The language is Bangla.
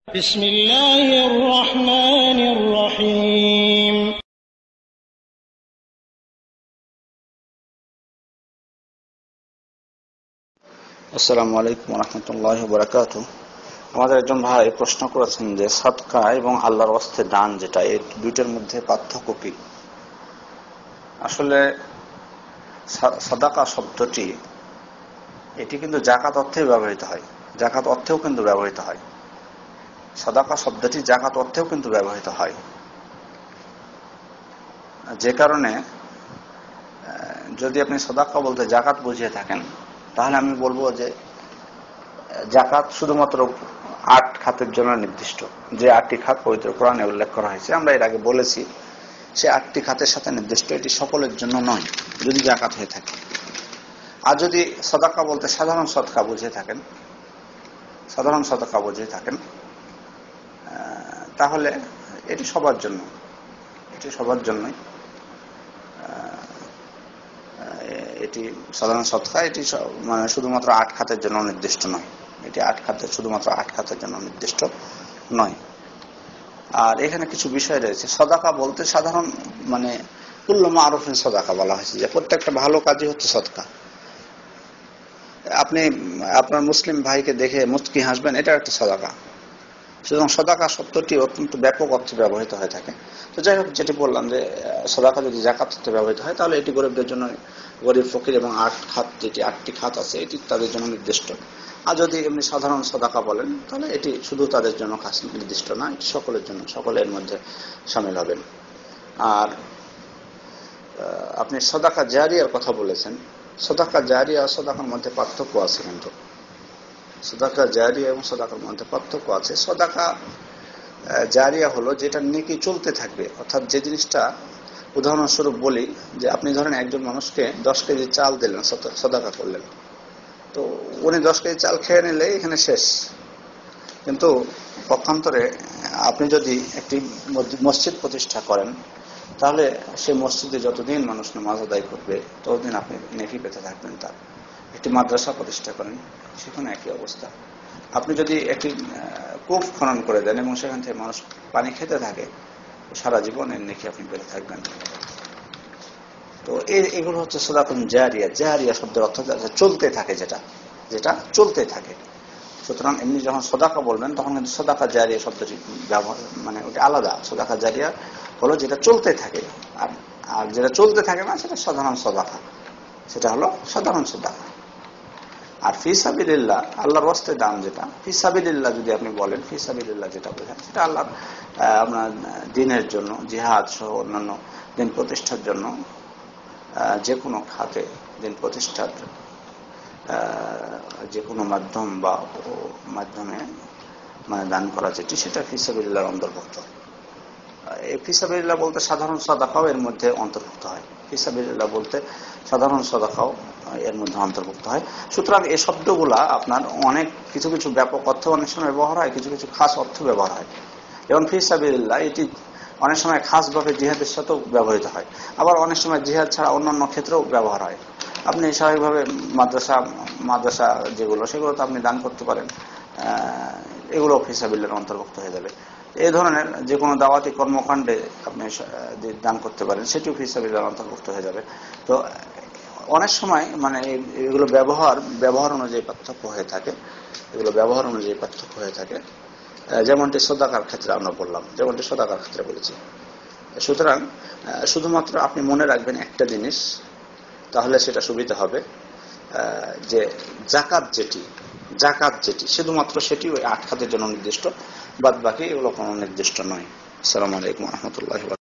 বিসমিল্লাহির রহমানির রহিম। আসসালামু আলাইকুম ওয়া রাহমাতুল্লাহি ওয়া বারাকাতুহু। আমাদের একজন ভাই প্রশ্ন করেছেন যে সাদকা এবং আল্লাহর ওয়াস্তে দান যেটা, এই দুইটার মধ্যে পার্থক্য কি? আসলে সাদাকা শব্দটি এটি কিন্তু যাকাত অর্থেও ব্যবহৃত হয়, যাকাত অর্থেও কিন্তু ব্যবহৃত হয়। সাদাকা শব্দটি যাকাত অর্থেও কিন্তু ব্যবহৃত হয়, যে কারণে যদি আপনি সাদাকা বলতে যাকাত বুঝিয়ে থাকেন, তাহলে আমি বলবো যে যাকাত শুধুমাত্র 8 খাতের জন্য নির্দিষ্ট। যে 8টি খাত পবিত্র কোরআনে উল্লেখ করা হয়েছে, আমরা এর আগে বলেছি, সে 8টি খাতের সাথে নির্দিষ্ট, এটি সকলের জন্য নয় যদি যাকাত হয়ে থাকে। আর যদি সাদাকা বলতে সাধারণ সদকা বুঝিয়ে থাকেন, সাধারণ সদকা বুঝিয়ে থাকেন, তাহলে এটি সবার জন্য, এটি সবার জন্যই। এটি সাধারণ সদকা, এটি মানে শুধুমাত্র 8 খাতের জন্য নির্দিষ্ট নয়, এটি 8 খাতের, শুধুমাত্র 8 খাতের জন্য নির্দিষ্ট নয়। আর এখানে কিছু বিষয় রয়েছে। সাদাকা বলতে সাধারণ মানে কুল্লু মারুফিন সাদাকা বলা হয়েছে, যে প্রত্যেকটা ভালো কাজই হচ্ছে সদকা। আপনি আপনার মুসলিম ভাইকে দেখে মুচকি হাসবেন, এটা একটা সাদাকা। সুতরাং সাদাকা শব্দটি অত্যন্ত ব্যাপক অর্থে ব্যবহৃত হয়ে থাকে। তো যাই হোক, যেটি বললাম যে সাদাকা যদি যাকাত অর্থে ব্যবহৃত হয়, তাহলে এটি গরিবদের জন্য, গরিব ফকির এবং 8 খাত, যেটি 8টি খাত আছে, এটি তাদের জন্য নির্দিষ্ট। আর যদি এমনি সাধারণ সাদাকা বলেন, তাহলে এটি শুধু তাদের জন্য খাস নির্দিষ্ট না, এটি সকলের জন্য, সকলের মধ্যে শামিল হবেন। আর আপনি সাদাকা জারিয়ার কথা বলেছেন। সাদাকা জারিয়া আর সাদাকার মধ্যে পার্থক্য আছে, কিন্তু সাদাকা জারিয়া এবং সাদাকার মধ্যে পার্থক্য আছে। সাদাকা জারিয়া হলো যেটা নেকি চলতে থাকবে, অর্থাৎ যে জিনিসটা, উদাহরণস্বরূপ বলি যে আপনি ধরেন একজন মানুষকে 10 কেজি চাল দিলেন, সাদাকা করলেন, তো উনি 10 কেজি চাল খেয়ে নিলে এখানে শেষ। কিন্তু পক্ষান্তরে আপনি যদি একটি মসজিদ প্রতিষ্ঠা করেন, তাহলে সেই মসজিদে যতদিন মানুষ নামাজ আদায় করবে, ততদিন আপনি নেকি পেতে থাকবেন। তার একটি মাদ্রাসা প্রতিষ্ঠা করেন, সেখানে একই অবস্থা। আপনি যদি একটি কূপ খনন করে দেন এবং সেখান থেকে মানুষ পানি খেতে থাকে, সারা জীবনের নেকি আপনি পেতে থাকবেন। তো এগুলো হচ্ছে সাদাকাতুন জারিয়া। জারিয়া শব্দের অর্থ চলতে থাকে, যেটা যেটা চলতে থাকে। সুতরাং এমনি যখন সাদাকা বলবেন, তখন কিন্তু সাদাকা জারিয়া শব্দটি ব্যবহার, মানে ওটা আলাদা। সাদাকা জারিয়া হলো যেটা চলতে থাকে, আর যেটা চলতে থাকে না, সেটা সাধারণ সাদাকা, সেটা হলো সাধারণ সাদাকা। আর ফি সাবিলিল্লাহ, আল্লাহর ওয়াস্তে দান যেটা, ফি সাবিলিল্লাহ যদি আপনি বলেন, ফি সাবিলিল্লাহ যেটা বোঝেন, সেটা আল্লাহর আপনার দ্বীনের জন্য, জিহাদ সহ অন্যান্য দিন প্রতিষ্ঠার জন্য, যে কোনো খাতে দিন প্রতিষ্ঠার যে কোনো মাধ্যম বা মাধ্যমে মানে দান করা যেটি, সেটা ফি সাবিলিল্লাহর অন্তর্ভুক্ত। এই ফি সাবিলিল্লাহ বলতে সাধারণ সাদাকাও এর মধ্যে অন্তর্ভুক্ত হয়। ফি সাবিলিল্লাহ বলতে সাধারণ সাদাকাও এর মধ্যে অন্তর্ভুক্ত হয়। সুতরাং এই শব্দগুলা আপনার অনেক কিছু কিছু ব্যাপক অর্থ অনেক সময় ব্যবহার হয়, কিছু কিছু খাস অর্থ ব্যবহার হয়। যেমন ফি সাবিলিল্লাহ, এটি অনেক সময় খাসভাবে জিহাদের সাথেও ব্যবহৃত হয়, আবার অনেক সময় জিহাদ ছাড়া অন্যান্য ক্ষেত্রেও ব্যবহার হয়। আপনি স্বাভাবিকভাবে মাদ্রাসা যেগুলো, সেগুলো তো আপনি দান করতে পারেন, এগুলো ফি সাবিলিল্লাহর অন্তর্ভুক্ত হয়ে যাবে। এই ধরনের যে কোনো দাওয়াতি কর্মকাণ্ডে আপনি দান করতে পারেন, সেটিও ফি সাবিলিল্লাহর অন্তর্ভুক্ত হয়ে যাবে। তো অনেক সময় মানে এগুলো ব্যবহার অনুযায়ী পার্থক্য হয়ে থাকে, এগুলো ব্যবহার অনুযায়ী পার্থক্য হয়ে থাকে। যেমনটি সাদাকার ক্ষেত্রে আমরা বললাম, যেমনটি সাদাকার ক্ষেত্রে বলেছি। সুতরাং শুধুমাত্র আপনি মনে রাখবেন একটা জিনিস, তাহলে সেটা সুবিধা হবে, যে যাকাত যেটি শুধুমাত্র সেটি ওই 8 খাতের জন্য নির্দিষ্ট, বাদ বাকি এগুলো কোনো নির্দিষ্ট নয়। আসসালামু আলাইকুম ওয়া রাহমাতুল্লাহি ওয়া বারাকাতুহু।